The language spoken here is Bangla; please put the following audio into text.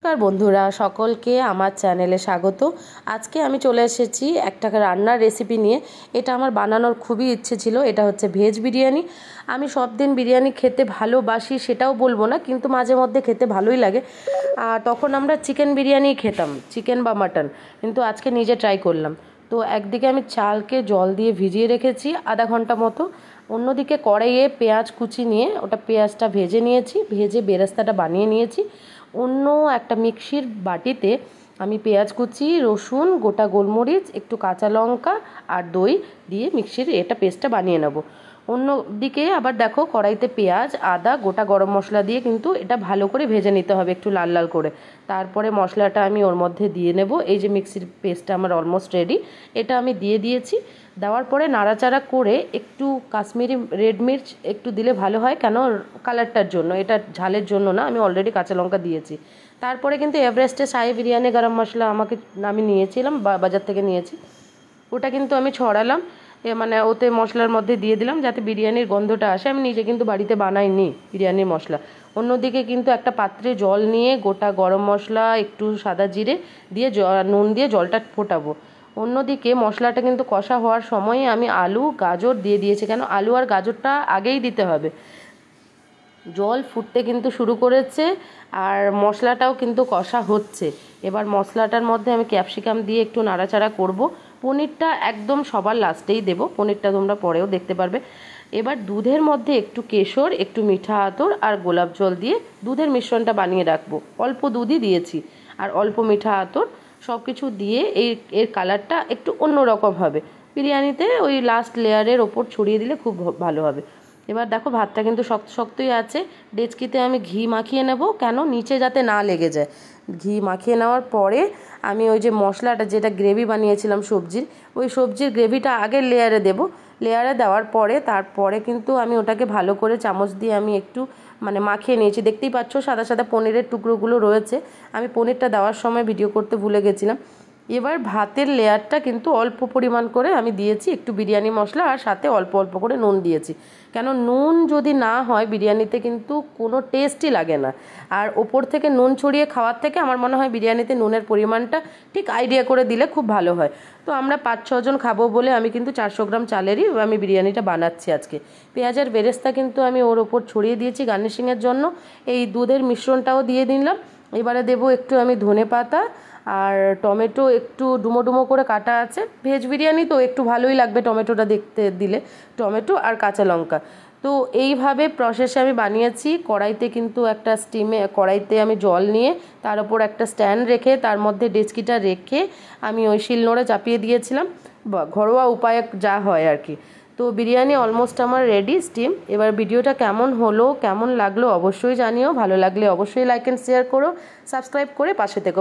নমস্কার বন্ধুরা, সকলকে আমার চ্যানেলে স্বাগত। আজকে আমি চলে এসেছি একটা রান্নার রেসিপি নিয়ে। এটা আমার বানানোর খুবই ইচ্ছে ছিল। এটা হচ্ছে ভেজ বিরিয়ানি। আমি সব দিন বিরিয়ানি খেতে ভালোবাসি সেটাও বলবো না, কিন্তু মাঝে মধ্যে খেতে ভালোই লাগে। আর তখন আমরা চিকেন বিরিয়ানি খেতাম, চিকেন বা মাটন, কিন্তু আজকে নিজে ট্রাই করলাম। তো একদিকে আমি চালকে জল দিয়ে ভিজিয়ে রেখেছি আধা ঘন্টা মতো, অন্যদিকে কড়াইয়ে পেঁয়াজ কুচি নিয়ে ওটা পেঁয়াজটা ভেজে নিয়েছি, ভেজে বেরেস্তাটা বানিয়ে নিয়েছি। অন্য একটা মিক্সির বাটিতে আমি পেঁয়াজ কুচি, রসুন, গোটা গোলমরিচ, একটু কাঁচা লঙ্কা আর দই দিয়ে মিক্সির পেস্টটা বানিয়ে নেব। অন্যদিকে আবার দেখো কড়াইতে পেঁয়াজ, আদা, গোটা গরম মশলা দিয়ে কিন্তু এটা ভালো করে ভেজে নিতে হবে একটু লাল লাল করে। তারপরে মশলাটা আমি ওর মধ্যে দিয়ে নেব। এই যে মিক্সির পেস্টটা আমার অলমোস্ট রেডি, এটা আমি দিয়ে দিয়েছি। দেওয়ার পরে নাড়াচাড়া করে একটু কাশ্মীরি রেড মির্চ একটু দিলে ভালো হয়, কেন কালারটার জন্য, এটা ঝালের জন্য না। আমি অলরেডি কাঁচা লঙ্কা দিয়েছি। তারপরে কিন্তু এভারেস্টের শাহি বিরিয়ানি গরম মশলা আমি নিয়েছিলাম, বাজার থেকে নিয়েছি। ওটা কিন্তু আমি ছড়ালাম, মানে ওতে মশলার মধ্যে দিয়ে দিলাম যাতে বিরিয়ানির গন্ধটা আসে। আমি নিজে কিন্তু বাড়িতে বানাইনি বিরিয়ানির মশলা। অন্যদিকে কিন্তু একটা পাত্রে জল নিয়ে গোটা গরম মশলা, একটু সাদা জিরে দিয়ে নুন দিয়ে জলটা ফোটাবো। অন্যদিকে মশলাটা কিন্তু কষা হওয়ার সময়ে আমি আলু গাজর দিয়ে দিয়েছি, কেন আলু আর গাজরটা আগেই দিতে হবে। জল ফুটতে কিন্তু শুরু করেছে আর মশলাটাও কিন্তু কষা হচ্ছে। এবার মশলাটার মধ্যে আমি ক্যাপসিকাম দিয়ে একটু নাড়াচাড়া করব। পনিরটা একদম সবার লাস্টেই দেব, পনিরটা তোমরা পরেও দেখতে পারবে। এবার দুধের মধ্যে একটু কেশর, একটু মিঠা আতর আর গোলাপ জল দিয়ে দুধের মিশ্রণটা বানিয়ে রাখবো। অল্প দুধই দিয়েছি আর অল্প মিঠা আতর, সব কিছু দিয়ে এর কালারটা একটু অন্যরকম হবে। বিরিয়ানিতে ওই লাস্ট লেয়ারের ওপর ছড়িয়ে দিলে খুব ভালো হবে। এবার দেখো ভাতটা কিন্তু শক্ত শক্তই আছে। ডেচকিতে আমি ঘি মাখিয়ে নেব, কেন নিচে যাতে না লেগে যায়। ঘি মাখিয়ে নেওয়ার পরে আমি ওই যে মশলাটা, যেটা গ্রেভি বানিয়েছিলাম সবজির, ওই সবজির গ্রেভিটা আগে লেয়ারে দেব। লেয়ারে দেওয়ার পরে তারপরে কিন্তু আমি ওটাকে ভালো করে চামচ দিয়ে আমি একটু মাখিয়ে নিয়েছি। দেখতেই পাচ্ছ সাদা সাদা পনিরের টুকরোগুলো রয়েছে। আমি পনিরটা দেওয়ার সময় ভিডিও করতে ভুলে গেছিলাম। এবার ভাতের লেয়ারটা কিন্তু অল্প পরিমাণ করে আমি দিয়েছি, একটু বিরিয়ানি মশলা আর সাথে অল্প অল্প করে নুন দিয়েছি। কেন নুন যদি না হয় বিরিয়ানিতে কিন্তু কোনো টেস্টই লাগে না। আর ওপর থেকে নুন ছড়িয়ে খাওয়ার থেকে আমার মনে হয় বিরিয়ানিতে নুনের পরিমাণটা ঠিক আইডিয়া করে দিলে খুব ভালো হয়। তো আমরা 5-6 জন খাবো বলে আমি কিন্তু 400 গ্রাম চালেরই আমি বিরিয়ানিটা বানাচ্ছি আজকে। পেঁয়াজের বেরেস্তা কিন্তু আমি ওর ওপর ছড়িয়ে দিয়েছি গার্নিশিংয়ের জন্য। এই দুধের মিশ্রণটাও দিয়ে দিলাম। এবারে দেবো একটু আমি ধনেপাতা আর টমেটো, একটু ডুমো ডুমো করে কাটা আছে। ভেজ বিরিয়ানি তো একটু ভালোই লাগবে টমেটোটা দেখতে দিলে, টমেটো আর কাঁচা লঙ্কা। তো এইভাবে প্রসেসে আমি বানিয়েছি। কড়াইতে কিন্তু একটা কড়াইতে আমি জল নিয়ে তার উপর একটা স্ট্যান্ড রেখে তার মধ্যে ডেচকিটা রেখে আমি ওই শিলনোড়া চাপিয়ে দিয়েছিলাম, ঘরোয়া উপায়ে যা হয় আর কি। তো বিরিয়ানি অলমোস্ট আমার রেডি স্টিম। এবার ভিডিওটা কেমন হলো, কেমন লাগলো অবশ্যই জানিও। ভালো লাগলে অবশ্যই লাইক অ্যান্ড শেয়ার করো, সাবস্ক্রাইব করে পাশে থেকো।